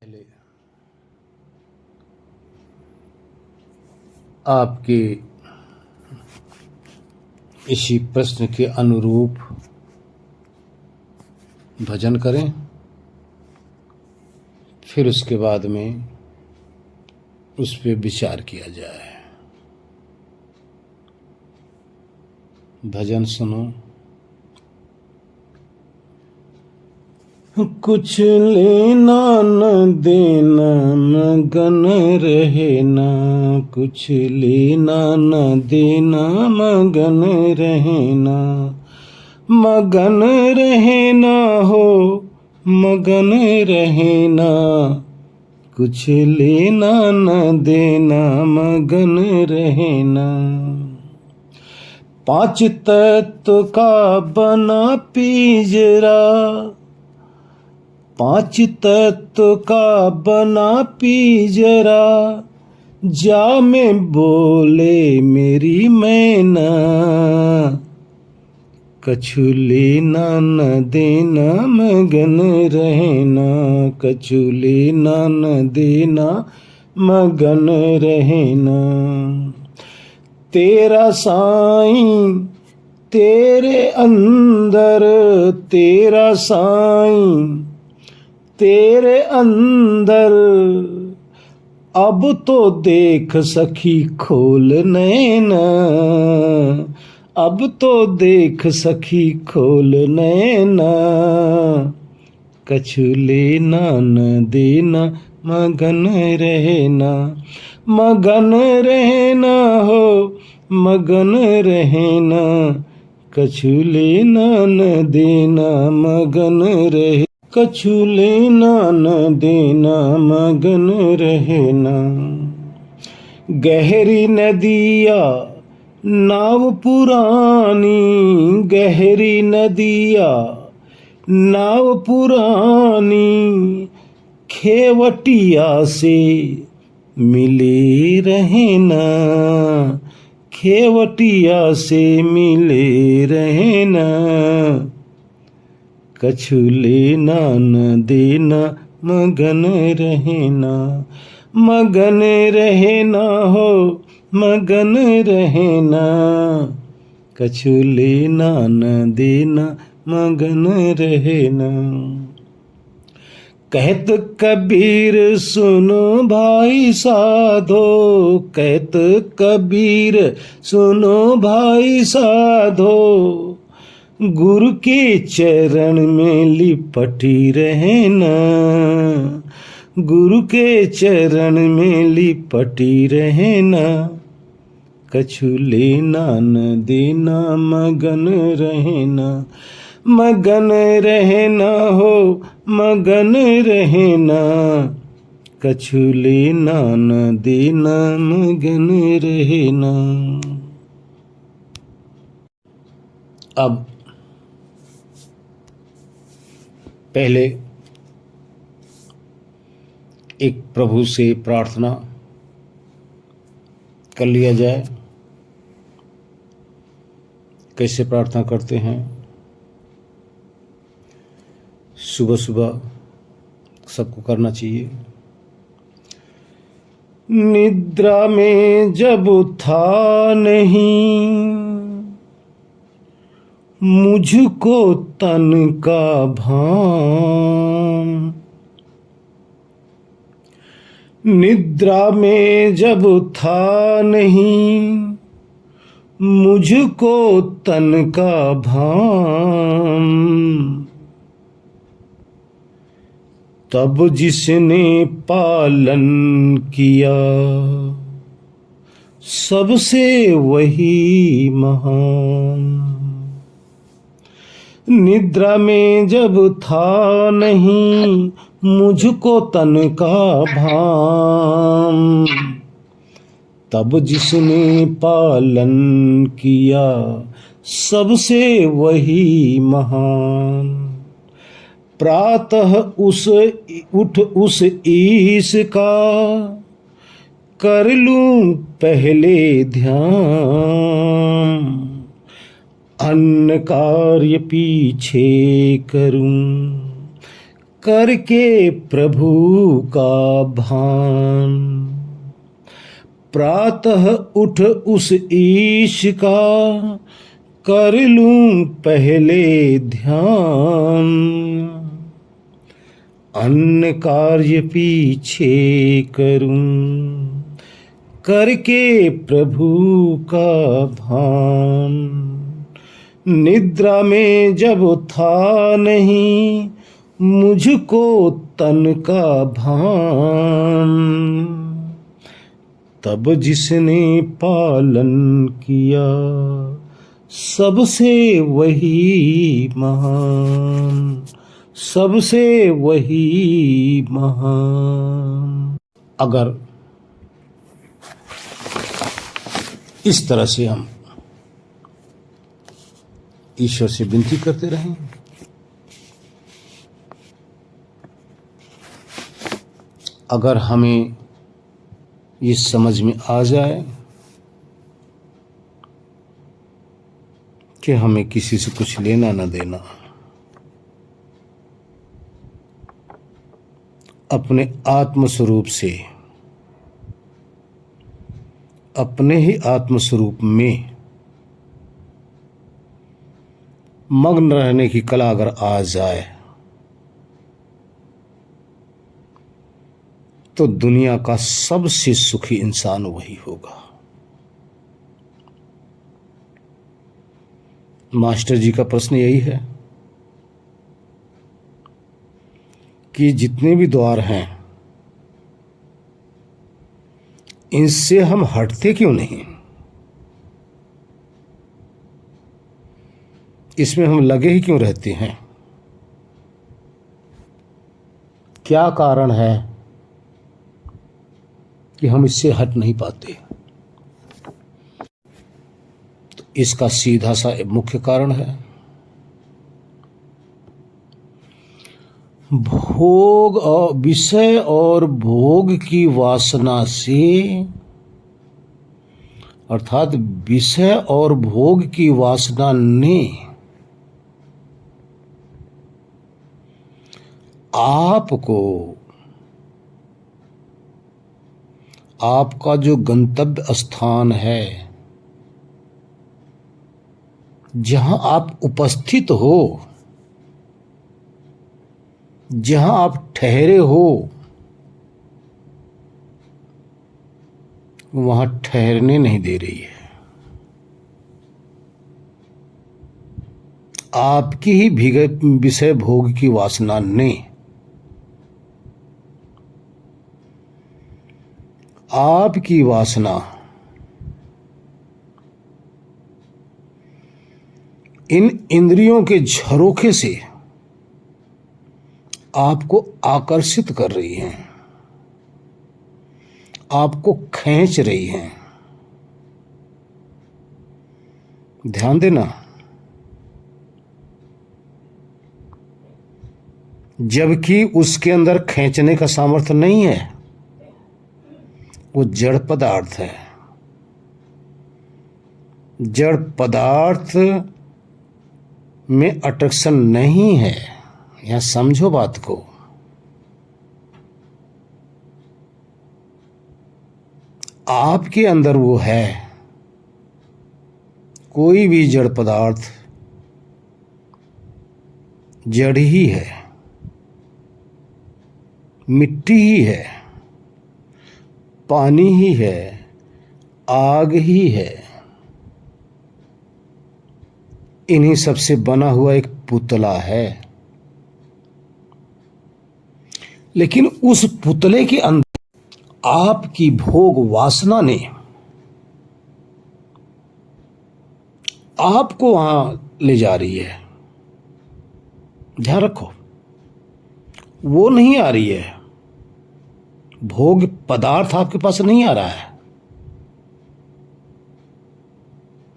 पहले आपके इसी प्रश्न के अनुरूप भजन करें, फिर उसके बाद में उस पर विचार किया जाए। भजन सुनो। कुछ लेना न देना मगन रहना, कुछ लेना न देना मगन रहना, मगन रहना हो मगन रहना, कुछ लेना न देना मगन रहना। पांच तत्व का बना पिंजरा, पांच तत्व का बना पिंजरा, जा में बोले मेरी मैना, कछु लेना न देना मगन रहना, कछु लेना न देना मगन रहना। तेरा साईं तेरे अंदर, तेरा साईं तेरे अंदर, अब तो देख सखी खोल नैना, अब तो देख सखी खोल नैना, कछु लेना न देना मगन रहना, मगन रहना हो मगन रहना, कछु लेना न देना मगन रहे, कछु लेना न देना मगन रहना। गहरी नदिया नाव पुरानी, गहरी नदिया नाव पुरानी, खेवटिया से मिले रहना, खेवटिया से मिले रहना, कछु लेना न देना मगन रहना, मगन रहना हो मगन रहना, कछु लेना न देना मगन रहना। कहत कबीर सुनो भाई साधो, कहत कबीर सुनो भाई साधो, गुरु के चरण में लिपटी रहना, गुरु के चरण में लिपटी रहना, कछु लेना न देना मगन रहना, मगन रहना हो मगन रहना, कछु लेना न देना मगन रहना। अब पहले एक प्रभु से प्रार्थना कर लिया जाए। कैसे प्रार्थना करते हैं? सुबह सुबह सबको करना चाहिए। निद्रा में जब था नहीं मुझको तन का भान, निद्रा में जब था नहीं मुझको तन का भान, तब जिसने पालन किया सबसे वही महान। निद्रा में जब था नहीं मुझको तन का भान, तब जिसने पालन किया सबसे वही महान। प्रातः उठ उस ईश का कर लूं पहले ध्यान, अन्न कार्य पीछे करूं करके प्रभु का भान, प्रातः उठ उस ईश का कर लूं पहले ध्यान, अन्य कार्य पीछे करूं करके प्रभु का भान। निद्रा में जब था नहीं मुझको तन का भान, तब जिसने पालन किया सबसे वही महान, सबसे वही महान। अगर इस तरह से हम ईश्वर से विनती करते रहें, अगर हमें ये समझ में आ जाए कि हमें किसी से कुछ लेना न देना, अपने आत्मस्वरूप से, अपने ही आत्मस्वरूप में मग्न रहने की कला अगर आ जाए तो दुनिया का सबसे सुखी इंसान वही होगा। मास्टर जी का प्रश्न यही है कि जितने भी द्वार हैं इनसे हम हटते क्यों नहीं, इसमें हम लगे ही क्यों रहते हैं, क्या कारण है कि हम इससे हट नहीं पाते। तो इसका सीधा सा मुख्य कारण है भोग और विषय और भोग की वासना से, अर्थात विषय और भोग की वासना ने आपको, आपका जो गंतव्य स्थान है, जहां आप उपस्थित हो, जहां आप ठहरे हो, वहां ठहरने नहीं दे रही है। आपकी ही विषय भोग की वासना ने आपकी वासना इन इंद्रियों के झरोखे से आपको आकर्षित कर रही हैं, आपको खींच रही हैं। ध्यान देना, जबकि उसके अंदर खींचने का सामर्थ्य नहीं है, वो जड़ पदार्थ है। जड़ पदार्थ में अट्रैक्शन नहीं है, यहां समझो बात को। आपके अंदर वो है। कोई भी जड़ पदार्थ जड़ ही है, मिट्टी ही है, पानी ही है, आग ही है। इन्हीं सब से बना हुआ एक पुतला है। लेकिन उस पुतले के अंदर आपकी भोग वासना ने आपको वहां ले जा रही है। ध्यान रखो, वो नहीं आ रही है, भोग पदार्थ आपके पास नहीं आ रहा है,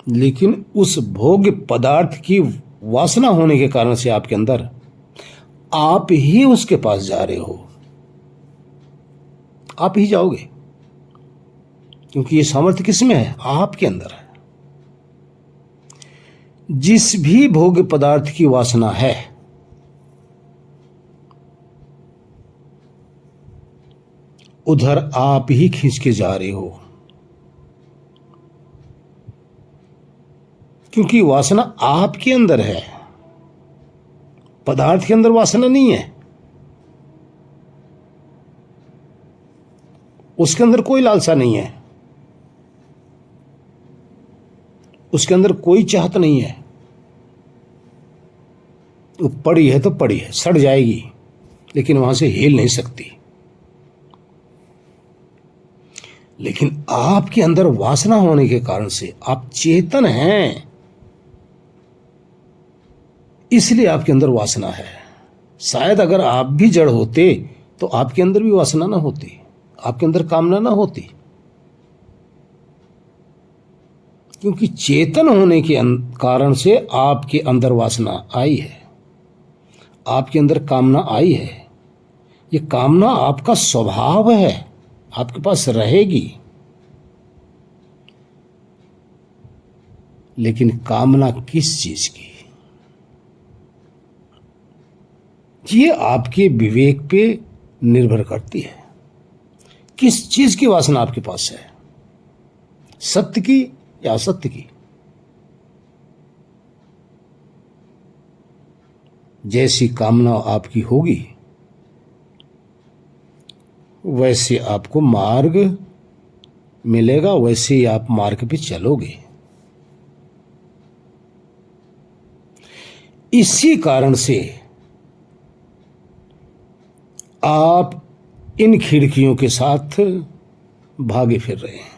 लेकिन उस भोग पदार्थ की वासना होने के कारण से आपके अंदर आप ही उसके पास जा रहे हो। आप ही जाओगे, क्योंकि ये सामर्थ्य किसमें है? आपके अंदर है। जिस भी भोग पदार्थ की वासना है, उधर आप ही खींच के जा रहे हो, क्योंकि वासना आपके अंदर है, पदार्थ के अंदर वासना नहीं है। उसके अंदर कोई लालसा नहीं है, उसके अंदर कोई चाहत नहीं है। वो पड़ी है तो पड़ी है, सड़ जाएगी, लेकिन वहां से हिल नहीं सकती। लेकिन आपके अंदर वासना होने के कारण से आप चेतन हैं, इसलिए आपके अंदर वासना है। शायद अगर आप भी जड़ होते तो आपके अंदर भी वासना ना होती, आपके अंदर कामना ना होती, क्योंकि चेतन होने के कारण से आपके अंदर वासना आई है, आपके अंदर कामना आई है। ये कामना आपका स्वभाव है, आपके पास रहेगी। लेकिन कामना किस चीज की, ये आपके विवेक पे निर्भर करती है। किस चीज की वासना आपके पास है, सत्य की या असत्य की? जैसी कामना आपकी होगी वैसे आपको मार्ग मिलेगा, वैसे ही आप मार्ग पे चलोगे। इसी कारण से आप इन खिड़कियों के साथ भागे फिर रहे हैं,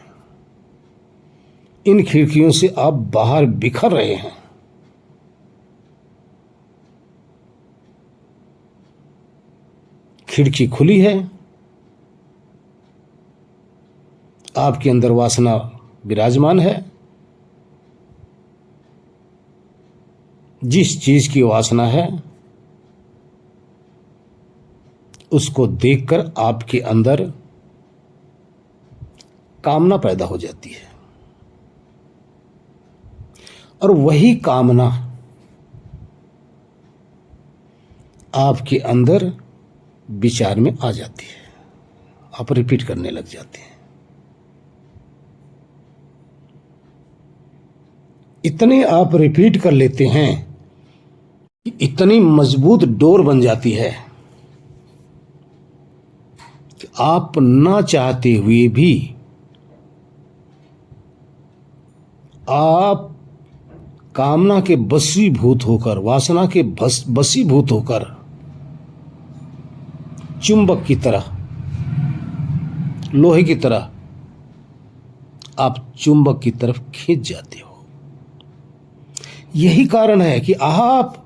इन खिड़कियों से आप बाहर बिखर रहे हैं। खिड़की खुली है, आपके अंदर वासना विराजमान है। जिस चीज की वासना है उसको देखकर आपके अंदर कामना पैदा हो जाती है, और वही कामना आपके अंदर विचार में आ जाती है, आप रिपीट करने लग जाते हैं। इतने आप रिपीट कर लेते हैं कि इतनी मजबूत डोर बन जाती है कि आप ना चाहते हुए भी आप कामना के बसीभूत होकर, वासना के बसीभूत होकर चुंबक की तरह, लोहे की तरह आप चुंबक की तरफ खींच जाते हो। यही कारण है कि आप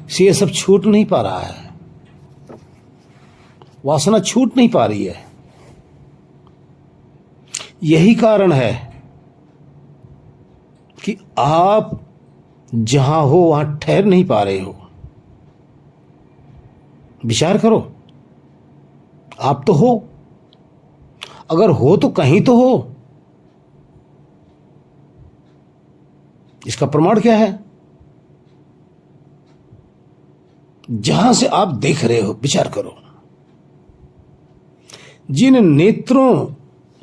से ये सब छूट नहीं पा रहा है, वासना छूट नहीं पा रही है। यही कारण है कि आप जहां हो वहां ठहर नहीं पा रहे हो। विचार करो, आप तो हो, अगर हो तो कहीं तो हो। इसका प्रमाण क्या है? जहां से आप देख रहे हो, विचार करो, जिन नेत्रों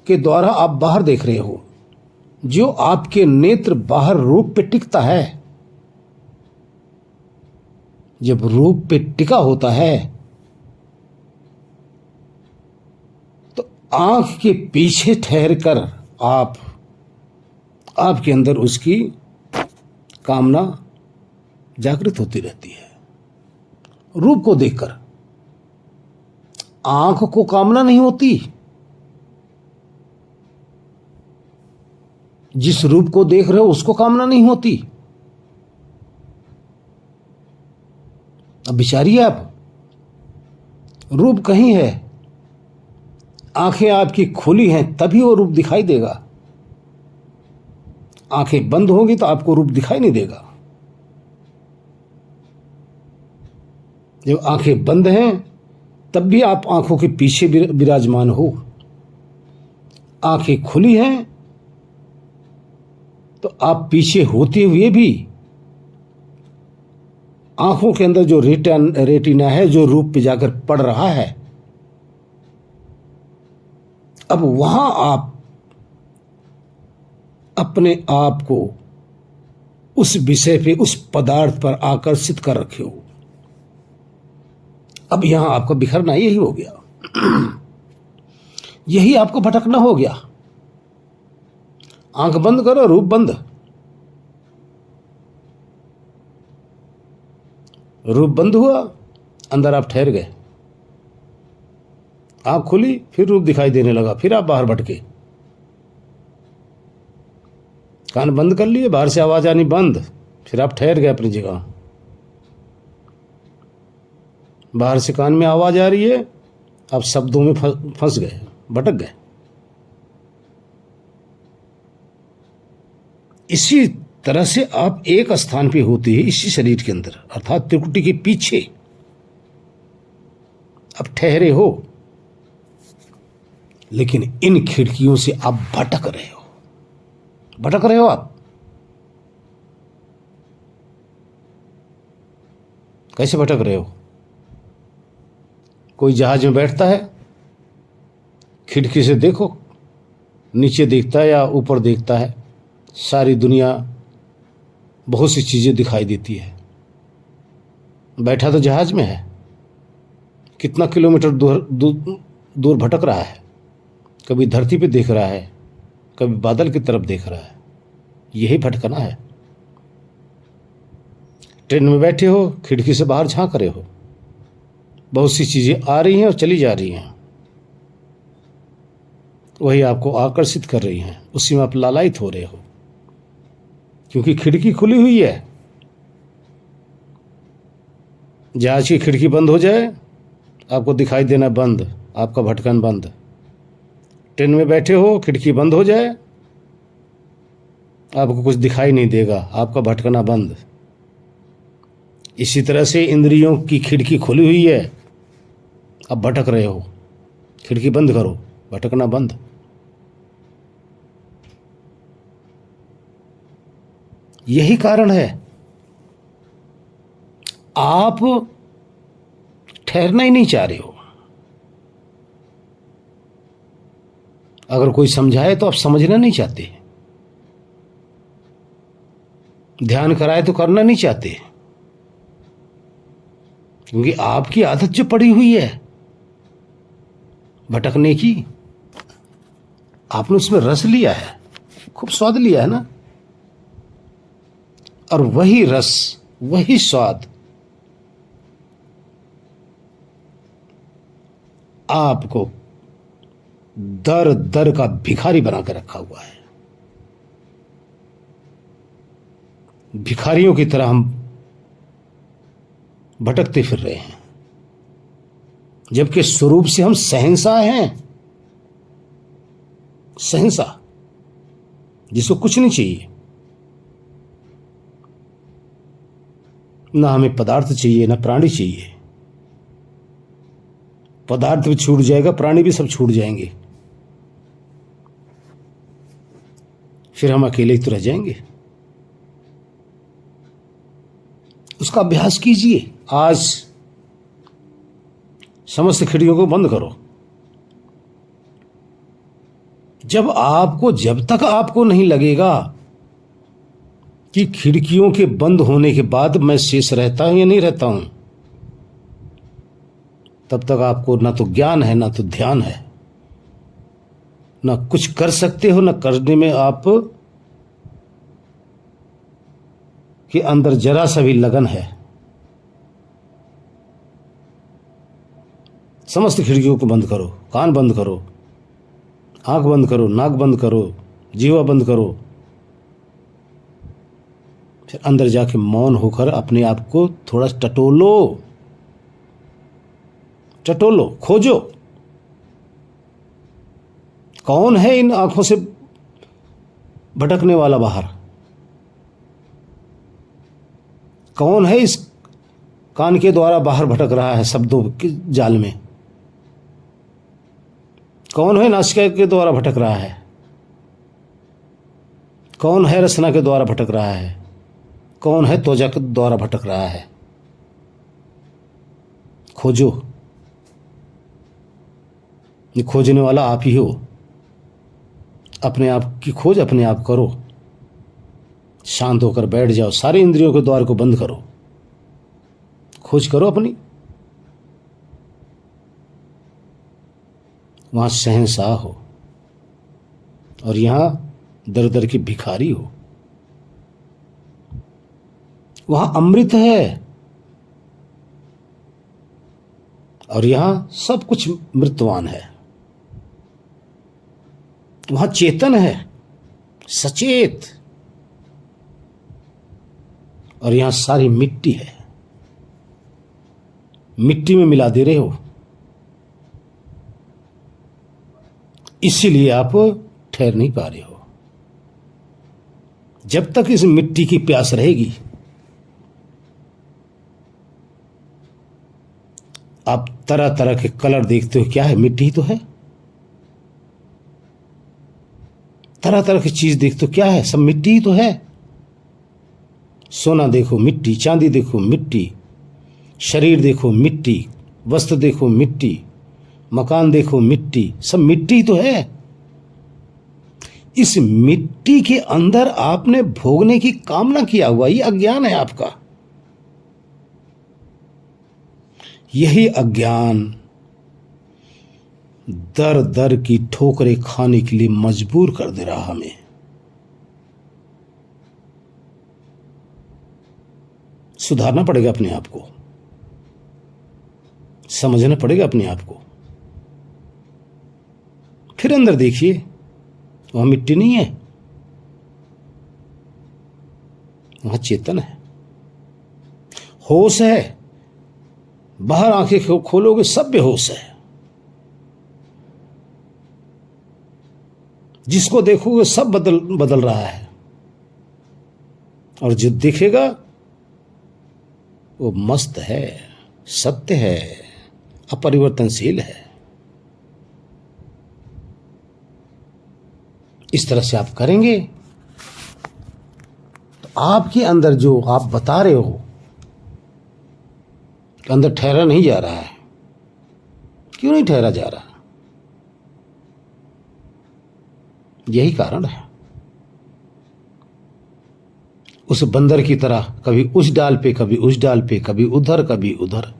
के द्वारा आप बाहर देख रहे हो, जो आपके नेत्र बाहर रूप पे टिकता है, जब रूप पे टिका होता है तो आंख के पीछे ठहरकर आपके अंदर उसकी कामना जागृत होती रहती है। रूप को देखकर आंख को कामना नहीं होती, जिस रूप को देख रहे हो उसको कामना नहीं होती। अब विचारिए आप, रूप कहीं है, आंखें आपकी खुली हैं तभी वो रूप दिखाई देगा। आंखें बंद होंगी तो आपको रूप दिखाई नहीं देगा। जब आंखें बंद हैं तब भी आप आंखों के पीछे विराजमान हो। आंखें खुली हैं तो आप पीछे होते हुए भी आंखों के अंदर जो रेटिना है, जो रूप पे जाकर पड़ रहा है, अब वहां आप अपने आप को उस विषय पे, उस पदार्थ पर आकर्षित कर रखे हो। अब यहां आपका बिखरना यही हो गया, यही आपका भटकना हो गया। आंख बंद करो, रूप बंद, रूप बंद हुआ, अंदर आप ठहर गए। आंख खुली, फिर रूप दिखाई देने लगा, फिर आप बाहर भटके। कान बंद कर लिए, बाहर से आवाज आनी बंद, फिर आप ठहर गए अपनी जगह। बाहर से कान में आवाज आ रही है, आप शब्दों में फंस गए, भटक गए। इसी तरह से आप एक स्थान पे होते हैं, इसी शरीर के अंदर, अर्थात त्रिकुटी के पीछे आप ठहरे हो, लेकिन इन खिड़कियों से आप भटक रहे हो। भटक रहे हो आप। कैसे भटक रहे हो? कोई जहाज में बैठता है, खिड़की से देखो, नीचे देखता है या ऊपर देखता है, सारी दुनिया, बहुत सी चीजें दिखाई देती है। बैठा तो जहाज में है, कितना किलोमीटर दूर भटक रहा है। कभी धरती पे देख रहा है, कभी बादल की तरफ देख रहा है। यही भटकना है। ट्रेन में बैठे हो, खिड़की से बाहर झांक रहे हो, बहुत सी चीजें आ रही हैं और चली जा रही हैं, वही आपको आकर्षित कर रही हैं, उसी में आप लालायित हो रहे हो, क्योंकि खिड़की खुली हुई है। जहाज की खिड़की बंद हो जाए, आपको दिखाई देना बंद, आपका भटकन बंद। ट्रेन में बैठे हो, खिड़की बंद हो जाए, आपको कुछ दिखाई नहीं देगा, आपका भटकना बंद। इसी तरह से इंद्रियों की खिड़की खुली हुई है, अब भटक रहे हो, खिड़की बंद करो, भटकना बंद। यही कारण है आप ठहरना ही नहीं चाह रहे हो। अगर कोई समझाए तो आप समझना नहीं चाहते, ध्यान कराए तो करना नहीं चाहते, क्योंकि आपकी आदत जो पड़ी हुई है भटकने की, आपने उसमें रस लिया है, खूब स्वाद लिया है ना, और वही रस, वही स्वाद आपको दर दर का भिखारी बना कर रखा हुआ है। भिखारियों की तरह हम भटकते फिर रहे हैं, जबकि स्वरूप से हम शहंशाह हैं। शहंशाह जिसको कुछ नहीं चाहिए, ना हमें पदार्थ चाहिए, ना प्राणी चाहिए। पदार्थ भी छूट जाएगा, प्राणी भी सब छूट जाएंगे, फिर हम अकेले ही तो रह जाएंगे। उसका अभ्यास कीजिए। आज समस्त खिड़कियों को बंद करो। जब तक आपको नहीं लगेगा कि खिड़कियों के बंद होने के बाद मैं शेष रहता हूं या नहीं रहता हूं, तब तक आपको ना तो ज्ञान है, ना तो ध्यान है, ना कुछ कर सकते हो, ना करने में आप के अंदर जरा सा भी लगन है। समस्त खिड़कियों को बंद करो, कान बंद करो, आंख बंद करो, नाक बंद करो, जीवा बंद करो, फिर अंदर जाके मौन होकर अपने आप को थोड़ा टटोलो, टटोलो, खोजो। कौन है इन आंखों से भटकने वाला बाहर? कौन है इस कान के द्वारा बाहर भटक रहा है शब्दों के जाल में? कौन है नासिका के द्वारा भटक रहा है? कौन है रसना के द्वारा भटक रहा है? कौन है त्वचा के द्वारा भटक रहा है? खोजो। ये खोजने वाला आप ही हो। अपने आप की खोज अपने आप करो, शांत होकर बैठ जाओ, सारे इंद्रियों के द्वार को बंद करो, खोज करो अपनी। वहां शहंशाह हो और यहां दर दर की भिखारी हो। वहां अमृत है और यहां सब कुछ मृत्यवान है। वहां चेतन है, सचेत, और यहां सारी मिट्टी है, मिट्टी में मिला दे रहे हो। इसीलिए आप ठहर नहीं पा रहे हो। जब तक इस मिट्टी की प्यास रहेगी, आप तरह तरह के कलर देखते हो, क्या है? मिट्टी ही तो है। तरह तरह की चीज देखते हो, क्या है? सब मिट्टी ही तो है। सोना देखो मिट्टी, चांदी देखो मिट्टी, शरीर देखो मिट्टी, वस्त्र देखो मिट्टी, मकान देखो मिट्टी, सब मिट्टी ही तो है। इस मिट्टी के अंदर आपने भोगने की कामना किया हुआ, ये अज्ञान है आपका। यही अज्ञान दर दर की ठोकरें खाने के लिए मजबूर कर दे रहा हमें। सुधारना पड़ेगा अपने आप को, समझना पड़ेगा अपने आप को। फिर अंदर देखिए, वहां मिट्टी नहीं है, वहां चेतन है, होश है। बाहर आंखें खोलोगे सब बेहोश है, जिसको देखोगे सब बदल रहा है, और जो दिखेगा वो मस्त है, सत्य है, अपरिवर्तनशील है। इस तरह से आप करेंगे तो आपके अंदर जो आप बता रहे हो कि अंदर ठहरा नहीं जा रहा है, क्यों नहीं ठहरा जा रहा? यही कारण है। उस बंदर की तरह कभी उस डाल पे, कभी उस डाल पे, कभी उधर, कभी उधर।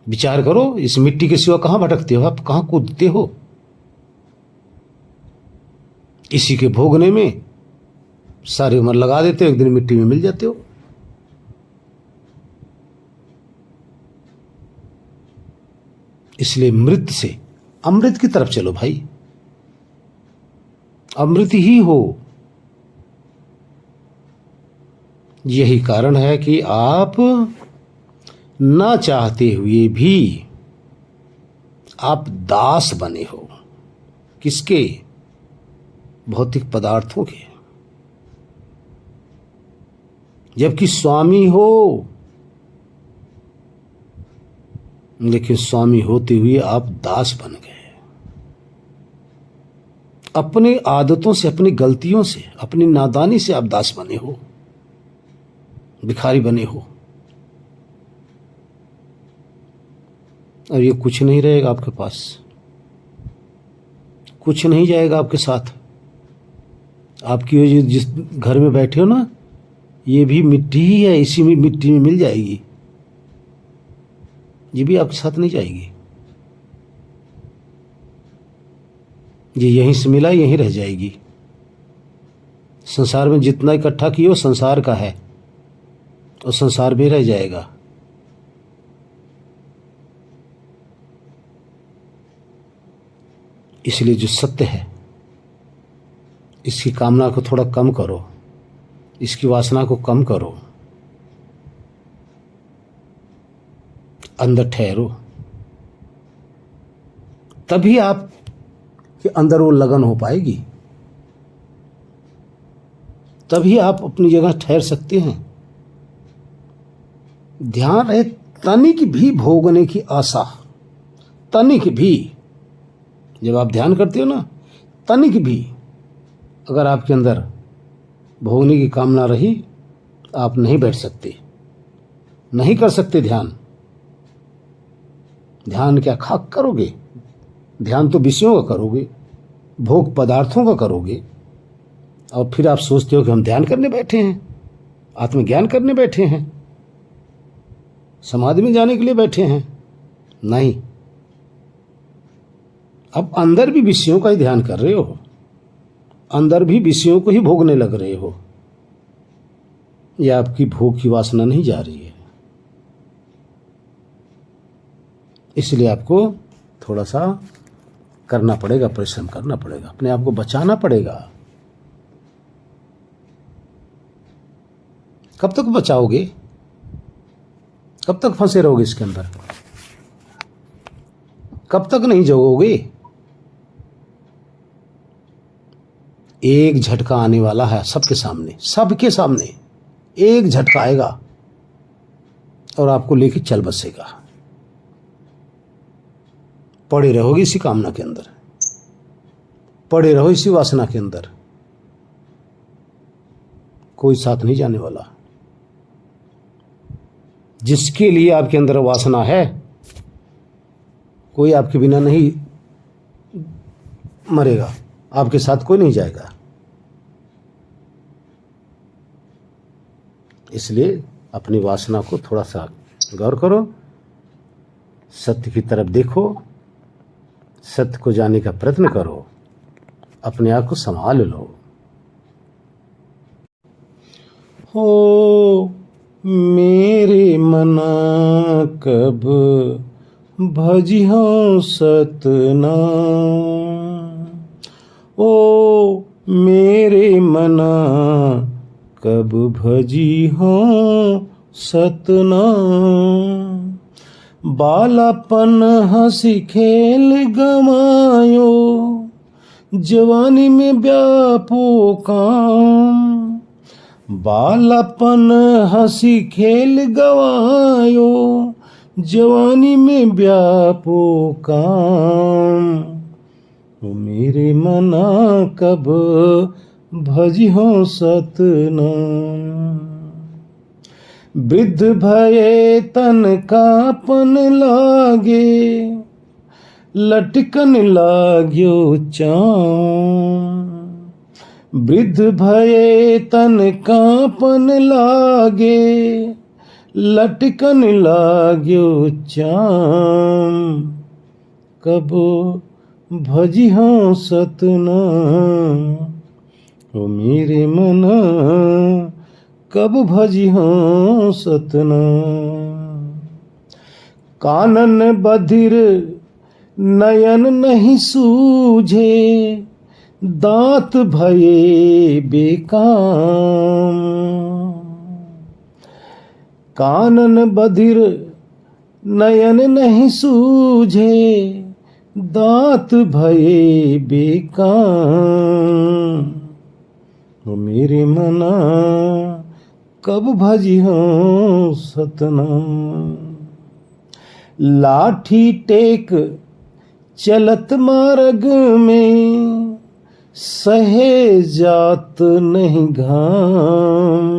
विचार करो, इस मिट्टी के सिवा कहां भटकते हो आप? कहां कूदते हो? इसी के भोगने में सारी उम्र लगा देते हो, एक दिन मिट्टी में मिल जाते हो। इसलिए मृत से अमृत की तरफ चलो भाई, अमृत ही हो। यही कारण है कि आप ना चाहते हुए भी आप दास बने हो। किसके? भौतिक पदार्थों के। जबकि स्वामी हो, लेकिन स्वामी होते हुए आप दास बन गए। अपनी आदतों से, अपनी गलतियों से, अपनी नादानी से आप दास बने हो, भिखारी बने हो। और ये कुछ नहीं रहेगा आपके पास, कुछ नहीं जाएगा आपके साथ। आपकी ये जिस घर में बैठे हो ना, ये भी मिट्टी ही है, इसी में मिट्टी में मिल जाएगी, ये भी आपके साथ नहीं जाएगी। ये यहीं से मिला, यहीं रह जाएगी। संसार में जितना इकट्ठा किए वो संसार का है और संसार में रह जाएगा। इसलिए जो सत्य है, इसकी कामना को थोड़ा कम करो, इसकी वासना को कम करो, अंदर ठहरो, तभी आप के अंदर वो लगन हो पाएगी, तभी आप अपनी जगह ठहर सकते हैं। ध्यान रहे, तनिक भी भोगने की आशा, तनिक भी, जब आप ध्यान करते हो ना, तनिक भी अगर आपके अंदर भोगने की कामना रही, आप नहीं बैठ सकते, नहीं कर सकते ध्यान। ध्यान क्या खाक करोगे? ध्यान तो विषयों का करोगे। भोग पदार्थों का करोगे और फिर आप सोचते हो कि हम ध्यान करने बैठे हैं, आत्मज्ञान करने बैठे हैं, समाधि में जाने के लिए बैठे हैं। नहीं, अब अंदर भी विषयों का ही ध्यान कर रहे हो, अंदर भी विषयों को ही भोगने लग रहे हो। यह आपकी भोग की वासना नहीं जा रही है। इसलिए आपको थोड़ा सा करना पड़ेगा, परिश्रम करना पड़ेगा, अपने आप को बचाना पड़ेगा। कब तक बचाओगे? कब तक फंसे रहोगे इसके अंदर? कब तक नहीं जगोगे? एक झटका आने वाला है सबके सामने, सबके सामने एक झटका आएगा और आपको लेके चल बसेगा। पड़े रहोगे इसी कामना के अंदर, पड़े रहो इसी वासना के अंदर, कोई साथ नहीं जाने वाला। जिसके लिए आपके अंदर वासना है, कोई आपके बिना नहीं मरेगा, आपके साथ कोई नहीं जाएगा। इसलिए अपनी वासना को थोड़ा सा गौर करो, सत्य की तरफ देखो, सत्य को जानने का प्रयत्न करो, अपने आप को संभाल लो। हो मेरे मना कब भजिहो सतना, ओ मेरे मना कब भजिहो सतना। बालापन हंसी खेल गमायो, जवानी में व्यापो काम। बालापन हंसी खेल गवायो, जवानी में व्यापो काम। ओ मेरे मना कब भजिहो सतना। वृद्ध भये तन कापन लागे, लटकन लाग्यो चाम। वृद्ध भये तन कापन लागे, लटकन लाग्यो चाम। कबो भजिहो सतना, ओ मेरे मना कब भजिहो सतना। कानन बधिर नयन नहीं सूझे, दांत भये बेकाम। कानन बधिर नयन नहीं सूझे, दांत भये बेकाम। ओ मेरे मना कब भजिहो सतना। लाठी टेक चलत मार्ग में, सहे जात नहीं घाम।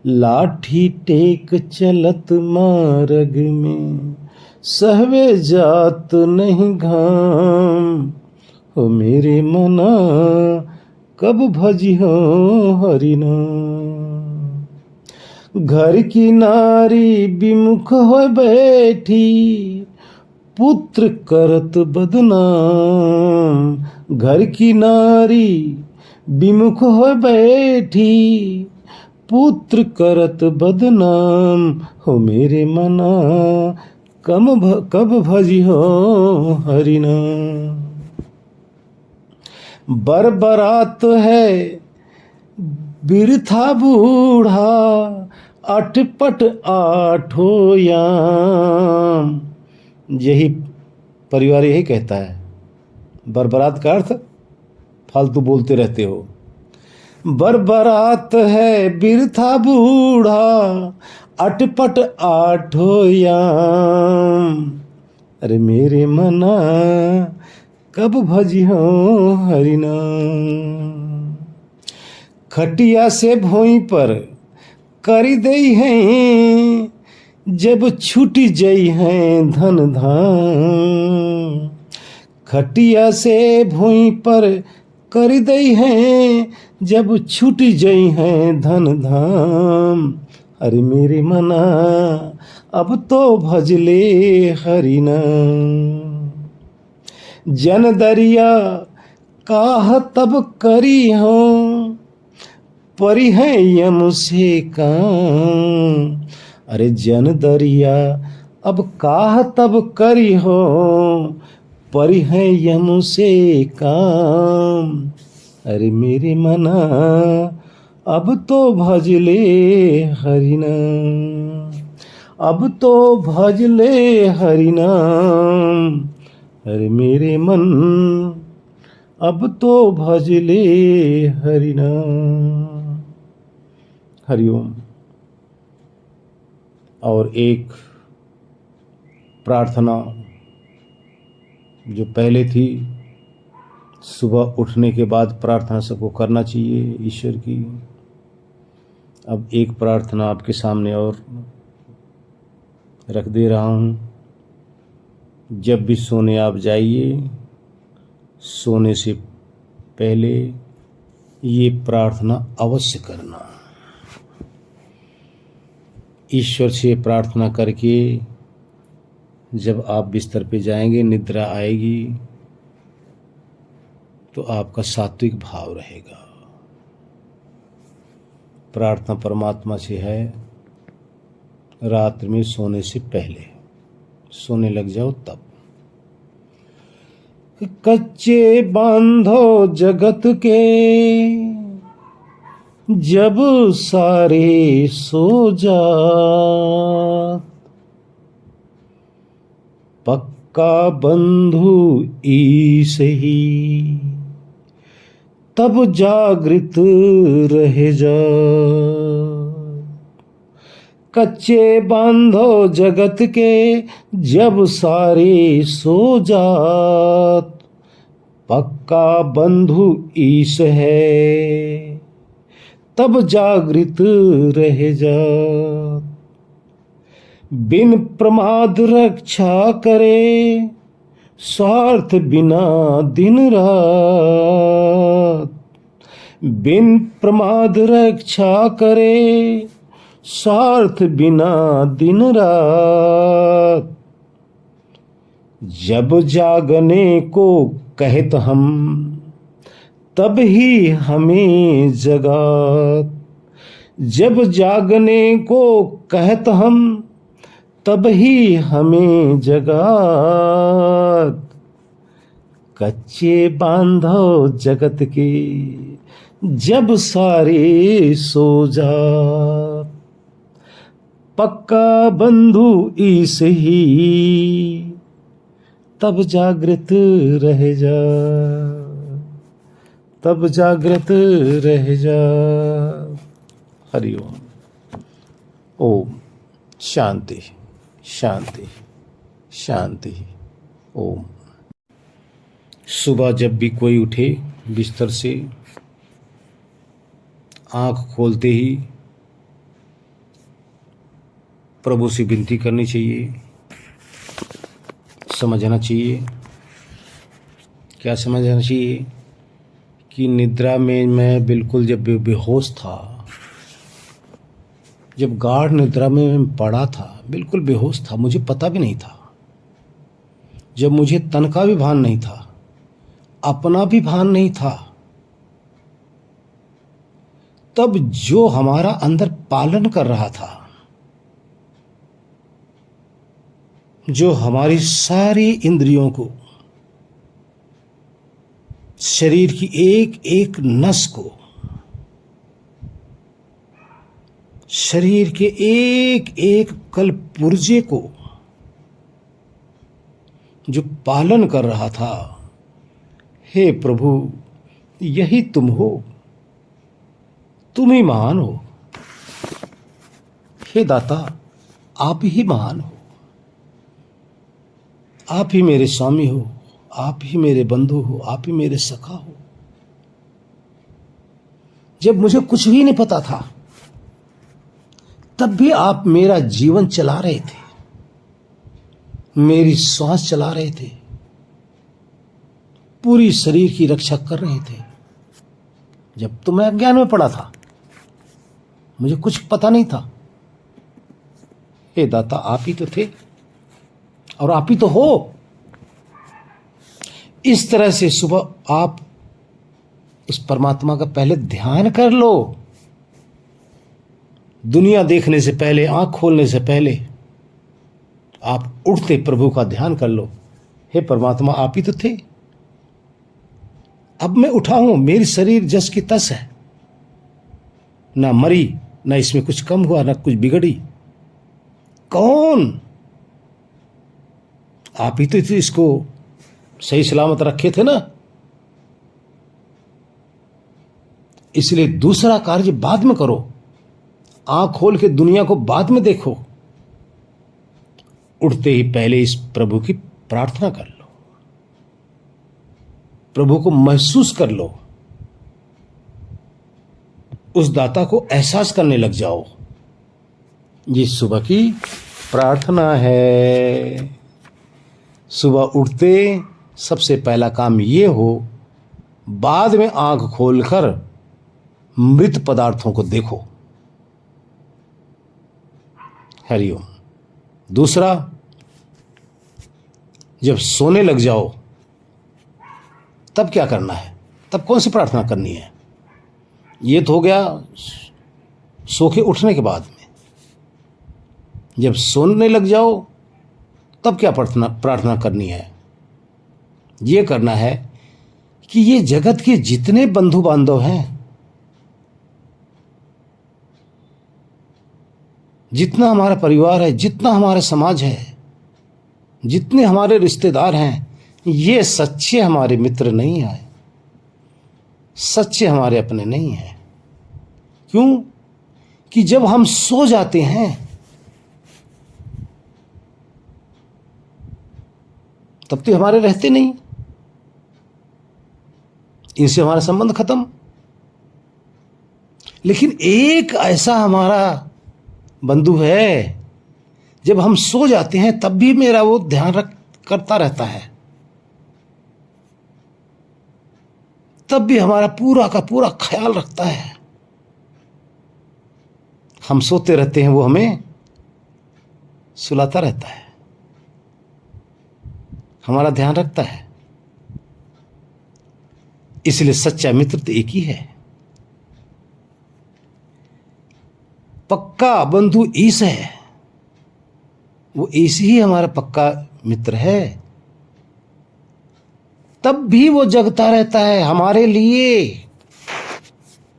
लाठी टेक चलत मार्ग में, सहवे जात नहीं घाम। हो मेरे मना कब भजिहो हरिनाम। घर की नारी विमुख हो बैठी, पुत्र करत बदनाम। घर की नारी विमुख हो बैठी, पुत्र करत बदनाम। हो मेरे मना कब भजिहो हरिनाम। बरबरात है बिरथा बूढ़ा, अटपट आठो याम। यही परिवार यही कहता है। बरबरात का अर्थ फालतू बोलते रहते हो। बरबरात है बिरथा बूढ़ा, अटपट आठो याम। अरे मेरे मना कब भजिहो हरिनाम। खटिया से भोई पर करी दई हैं, जब छूट जई हैं धन धाम। खटिया से भूई पर कर दई हैं, जब छूट जई हैं धन धाम। अरे मेरे मना अब तो भजले हरि नाम। जन दरिया काह तब करी हो, परी है यम से काम। अरे जन दरिया अब काह तब करी हो, परी है यम से काम। अरे मेरे मना अब तो भजले हरि नाम, अब तो भजले हरि नाम। अरे मेरे मन अब तो भजले हरि नाम। हरिओम। और एक प्रार्थना जो पहले थी, सुबह उठने के बाद प्रार्थना सबको करना चाहिए ईश्वर की। अब एक प्रार्थना आपके सामने और रख दे रहा हूँ। जब भी सोने आप जाइए, सोने से पहले ये प्रार्थना अवश्य करना। ईश्वर से प्रार्थना करके जब आप बिस्तर पे जाएंगे, निद्रा आएगी तो आपका सात्विक भाव रहेगा। प्रार्थना परमात्मा से है, रात में सोने से पहले, सोने लग जाओ तब। कच्चे बांधो जगत के, जब सारे सो जा। पक्का बंधु ईश ही, तब जागृत रह जा। कच्चे बांधो जगत के, जब सारे सो जात। पक्का बंधु ईश है, तब जागृत रह जात। बिन प्रमाद रक्षा करे, स्वार्थ बिना दिन रात। बिन प्रमाद रक्षा करे, स्वार्थ बिना दिन रात। जब जागने को कहत हम, तब ही हमें जगात। जब जागने को कहत हम, तब ही हमें जगात। कच्चे बांधो जगत के, जब सारे सो जात। पक्का बंधु ईश ही, तब जागृत रह जा। तब जागृत रह जा। हरिओम। ओम शांति शांति शांति। ओम। सुबह जब भी कोई उठे बिस्तर से, आंख खोलते ही प्रभु से विनती करनी चाहिए, समझना चाहिए। क्या समझना चाहिए? कि निद्रा में मैं बिल्कुल जब बेहोश था, जब गाढ़ निद्रा में मैं पड़ा था, बिल्कुल बेहोश था, मुझे पता भी नहीं था। जब मुझे तन का भी भान नहीं था, अपना भी भान नहीं था, तब जो हमारा अंदर पालन कर रहा था, जो हमारी सारी इंद्रियों को, शरीर की एक एक नस को, शरीर के एक एक कलपुर्जे को जो पालन कर रहा था, हे प्रभु यही तुम हो, तुम ही महान हो। हे दाता आप ही महान हो, आप ही मेरे स्वामी हो, आप ही मेरे बंधु हो, आप ही मेरे सखा हो। जब मुझे कुछ भी नहीं पता था, तब भी आप मेरा जीवन चला रहे थे, मेरी श्वास चला रहे थे, पूरी शरीर की रक्षा कर रहे थे। जब तो मैं अज्ञान में पड़ा था, मुझे कुछ पता नहीं था। हे दाता, आप ही तो थे और आप ही तो हो। इस तरह से सुबह आप उस परमात्मा का पहले ध्यान कर लो। दुनिया देखने से पहले, आंख खोलने से पहले आप उठते प्रभु का ध्यान कर लो। हे परमात्मा, आप ही तो थे, अब मैं उठा हूं, मेरी शरीर जस की तस है, ना मरी, ना इसमें कुछ कम हुआ, ना कुछ बिगड़ी। कौन? आप ही तो इसको सही सलामत रखे थे ना। इसलिए दूसरा कार्य बाद में करो, आंख खोल के दुनिया को बाद में देखो। उठते ही पहले इस प्रभु की प्रार्थना कर लो, प्रभु को महसूस कर लो, उस दाता को एहसास करने लग जाओ। ये सुबह की प्रार्थना है। सुबह उठते सबसे पहला काम ये हो, बाद में आंख खोलकर मृत पदार्थों को देखो। हरिओम। दूसरा, जब सोने लग जाओ तब क्या करना है, तब कौन सी प्रार्थना करनी है? ये तो हो गया सो के उठने के बाद में। जब सोने लग जाओ तब क्या प्रार्थना करनी है? ये करना है कि ये जगत के जितने बंधु बांधव हैं, जितना हमारा परिवार है, जितना हमारा समाज है, जितने हमारे रिश्तेदार हैं, ये सच्चे हमारे मित्र नहीं हैं, सच्चे हमारे अपने नहीं हैं। क्यों? कि जब हम सो जाते हैं तब तो हमारे रहते नहीं, इनसे हमारा संबंध खत्म। लेकिन एक ऐसा हमारा बंधु है, जब हम सो जाते हैं तब भी मेरा वो ध्यान करता रहता है, तब भी हमारा पूरा का पूरा ख्याल रखता है। हम सोते रहते हैं, वो हमें सुलाता रहता है, हमारा ध्यान रखता है। इसलिए सच्चा मित्र तो एक ही है, पक्का बंधु ईश है। वो ईश ही हमारा पक्का मित्र है। तब भी वो जगता रहता है हमारे लिए।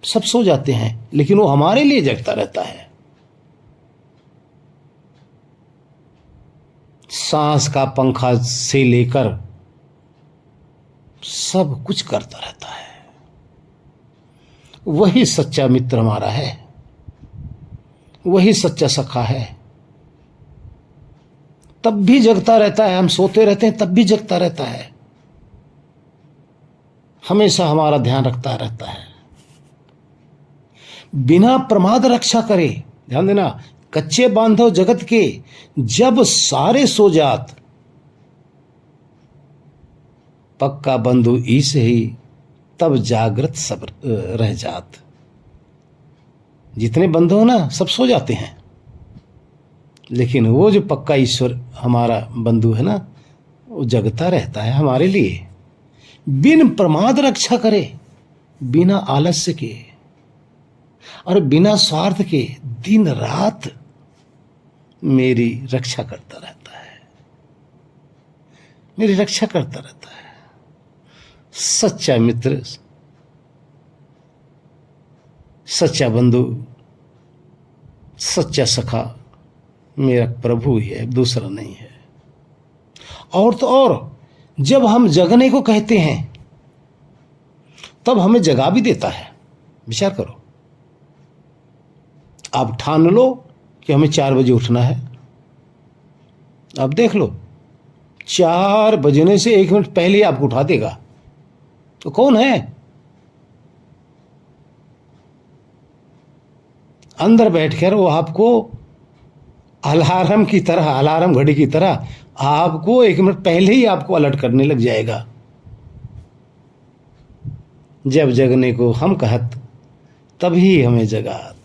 सब सो जाते हैं लेकिन वो हमारे लिए जगता रहता है। सांस का पंखा से लेकर सब कुछ करता रहता है। वही सच्चा मित्र हमारा है, वही सच्चा सखा है। तब भी जगता रहता है, हम सोते रहते हैं तब भी जगता रहता है, हमेशा हमारा ध्यान रखता रहता है। बिना प्रमाद रक्षा करे, ध्यान देना, कच्चे बांधव जगत के जब सारे सो जात, पक्का बंधु ईश ही तब जागृत सब रह जात। जितने बंधु हो ना, सब सो जाते हैं, लेकिन वो जो पक्का ईश्वर हमारा बंधु है ना, वो जगता रहता है हमारे लिए। बिन प्रमाद रक्षा करे, बिना आलस्य के और बिना स्वार्थ के दिन रात मेरी रक्षा करता रहता है, मेरी रक्षा करता रहता है। सच्चा मित्र, सच्चा बंधु, सच्चा सखा मेरा प्रभु ही है, दूसरा नहीं है। और तो और जब हम जगने को कहते हैं तब हमें जगा भी देता है। विचार करो, आप ठान लो कि हमें 4 बजे उठना है, अब देख लो 4 बजने से 1 मिनट पहले आपको उठा देगा, तो कौन है? अंदर बैठकर वो आपको अलार्म की तरह, अलार्म घड़ी की तरह आपको 1 मिनट पहले ही आपको अलर्ट करने लग जाएगा। जब जगने को हम कहत तभी हमें जगात,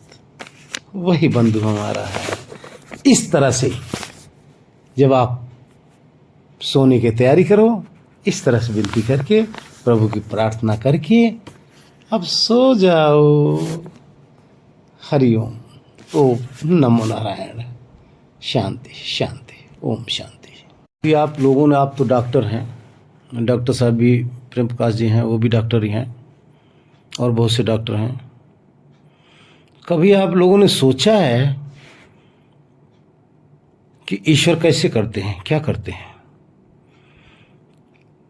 वही बंधु हमारा है। इस तरह से जब आप सोने की तैयारी करो, इस तरह से विनती करके, प्रभु की प्रार्थना करके अब सो जाओ। हरिओम। ओम नमो नारायण। शांति शांति, ओम शांति। आप लोगों ने, आप तो डॉक्टर हैं, डॉक्टर साहब भी, प्रेम प्रकाश जी हैं, वो भी डॉक्टर ही हैं, और बहुत से डॉक्टर हैं। कभी आप लोगों ने सोचा है कि ईश्वर कैसे करते हैं, क्या करते हैं?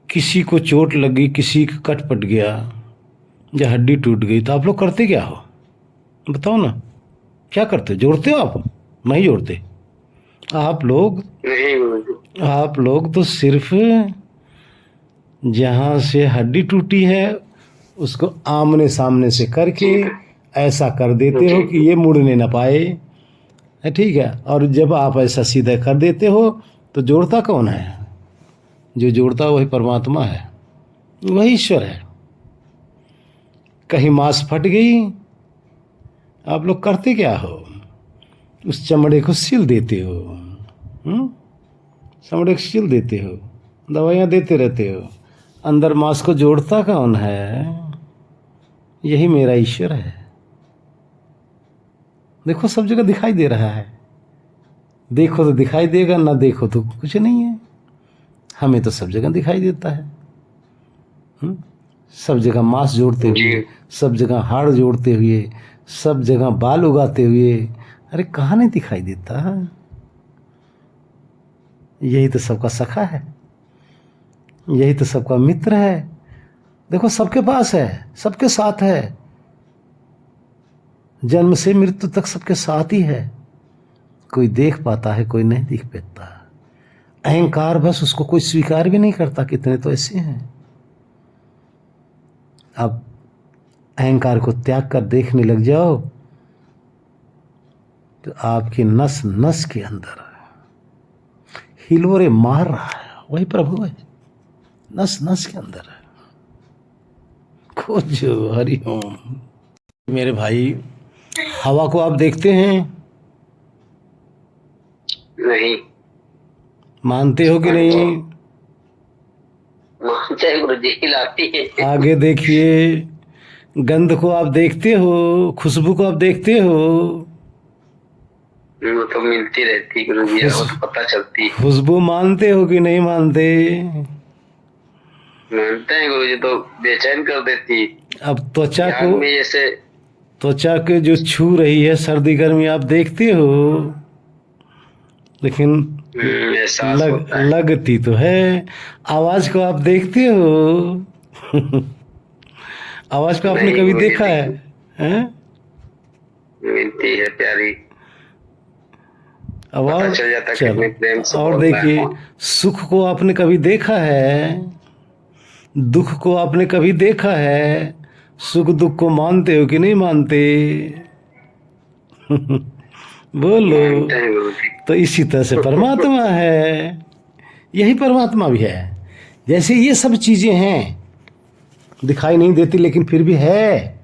किसी को चोट लगी, किसी का कट पट गया या हड्डी टूट गई, तो आप लोग करते क्या हो? बताओ ना, क्या करते? जोड़ते हो आप? नहीं जोड़ते आप लोग तो सिर्फ जहाँ से हड्डी टूटी है उसको आमने सामने से करके ऐसा कर देते हो कि ये मुड़ने ना पाए, ठीक है। और जब आप ऐसा सीधा कर देते हो तो जोड़ता कौन है? जो जोड़ता वही परमात्मा है, वही ईश्वर है। कहीं मांस फट गई, आप लोग करते क्या हो? उस चमड़े को सिल देते हो, चमड़े को सिल देते हो, दवाइयाँ देते रहते हो। अंदर मांस को जोड़ता कौन है? यही मेरा ईश्वर है। देखो सब जगह दिखाई दे रहा है, देखो तो दिखाई देगा, ना देखो तो कुछ नहीं है। हमें तो सब जगह दिखाई देता है। सब जगह मांस जोड़ते हुए, सब जगह हाड़ जोड़ते हुए, सब जगह बाल उगाते हुए, अरे कहाँ नहीं दिखाई देता? यही तो सबका सखा है, यही तो सबका मित्र है। देखो सबके पास है, सबके साथ है, जन्म से मृत्यु तक सबके साथ ही है। कोई देख पाता है, कोई नहीं देख पाता। अहंकार बस उसको कोई स्वीकार भी नहीं करता। कितने तो ऐसे हैं। अब अहंकार को त्याग कर देखने लग जाओ तो आपकी नस नस के अंदर हिलोरे मार रहा है, वही प्रभु है, नस नस के अंदर है। खोजो। हरि ओम। मेरे भाई, हवा को आप देखते हैं? नहीं। मानते हो कि नहीं? मानते हैं गुरुजी, हिलाती है। आगे देखिए, गंध को आप देखते हो, खुशबू को आप देखते हो? वो तो मिलती रहती गुरुजी, वो तो पता चलती। खुशबू मानते हो कि नहीं मानते? मानते हैं गुरुजी, तो बेचैन कर देती। अब त्वचा को जैसे त्वचा के जो छू रही है सर्दी गर्मी आप देखते हो, लेकिन लगती तो है। आवाज को आप देखते हो? आवाज को आपने कभी देखा है? मिलती है प्यारी आवाज, चल जाता कितने प्रेम से। और देखिए, सुख को आपने कभी देखा है? दुख को आपने कभी देखा है? सुख दुख को मानते हो कि नहीं मानते? बोलो। तो इसी तरह से परमात्मा है, यही परमात्मा भी है। जैसे ये सब चीजें हैं, दिखाई नहीं देती लेकिन फिर भी है।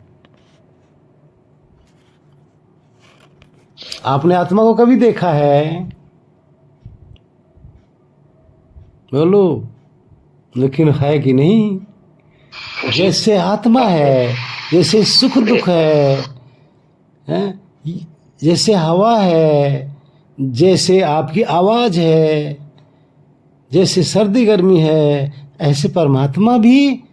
आपने आत्मा को कभी देखा है? बोलो। लेकिन है कि नहीं? जैसे आत्मा है, जैसे सुख दुख है, जैसे हवा है, जैसे आपकी आवाज है, जैसे सर्दी गर्मी है, ऐसे परमात्मा भी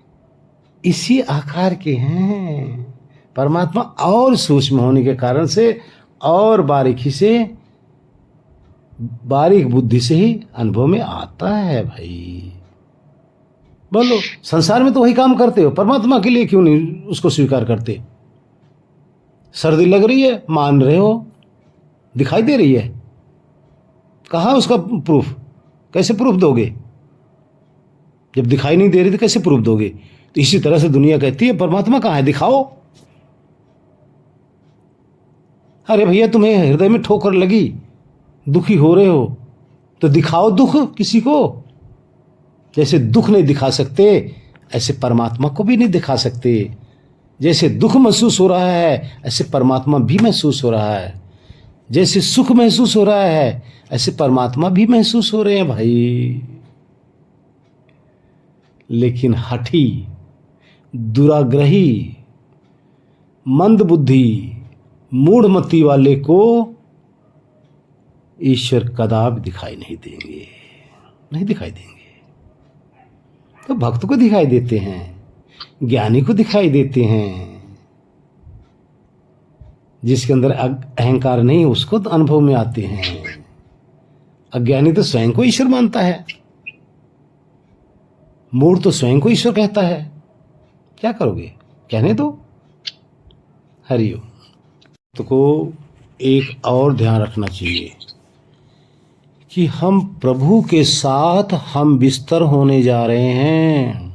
इसी आकार के हैं। परमात्मा और सूक्ष्म होने के कारण से और बारीकी से, बारीक बुद्धि से ही अनुभव में आता है भाई। बोलो, संसार में तो वही काम करते हो, परमात्मा के लिए क्यों नहीं उसको स्वीकार करते? सर्दी लग रही है, मान रहे हो, दिखाई दे रही है, कहाँ उसका प्रूफ? कैसे प्रूफ दोगे? जब दिखाई नहीं दे रही तो कैसे प्रूफ दोगे? तो इसी तरह से दुनिया कहती है परमात्मा कहाँ है, दिखाओ। अरे भैया, तुम्हें हृदय में ठोकर लगी, दुखी हो रहे हो, तो दिखाओ दुख किसी को। जैसे दुख नहीं दिखा सकते, ऐसे परमात्मा को भी नहीं दिखा सकते। जैसे दुख महसूस हो रहा है ऐसे परमात्मा भी महसूस हो रहा है, जैसे सुख महसूस हो रहा है ऐसे परमात्मा भी महसूस हो रहे हैं भाई। लेकिन हठी, दुराग्रही, मंदबुद्धि, मूढ़मति वाले को ईश्वर कदापि दिखाई नहीं देंगे, नहीं दिखाई देंगे। तो भक्त को दिखाई देते हैं, ज्ञानी को दिखाई देते हैं। जिसके अंदर अहंकार नहीं उसको तो अनुभव में आते हैं। अज्ञानी तो स्वयं को ईश्वर मानता है, मूढ़ तो स्वयं को ईश्वर कहता है। क्या करोगे, कहने दो। हरिओम। तो को एक और ध्यान रखना चाहिए कि हम प्रभु के साथ हम बिस्तर होने जा रहे हैं।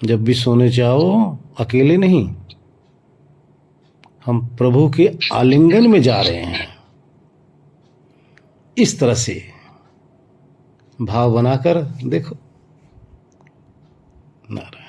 जब भी सोने चाहो अकेले नहीं, हम प्रभु के आलिंगन में जा रहे हैं। इस तरह से भाव बनाकर देखो। नारायण।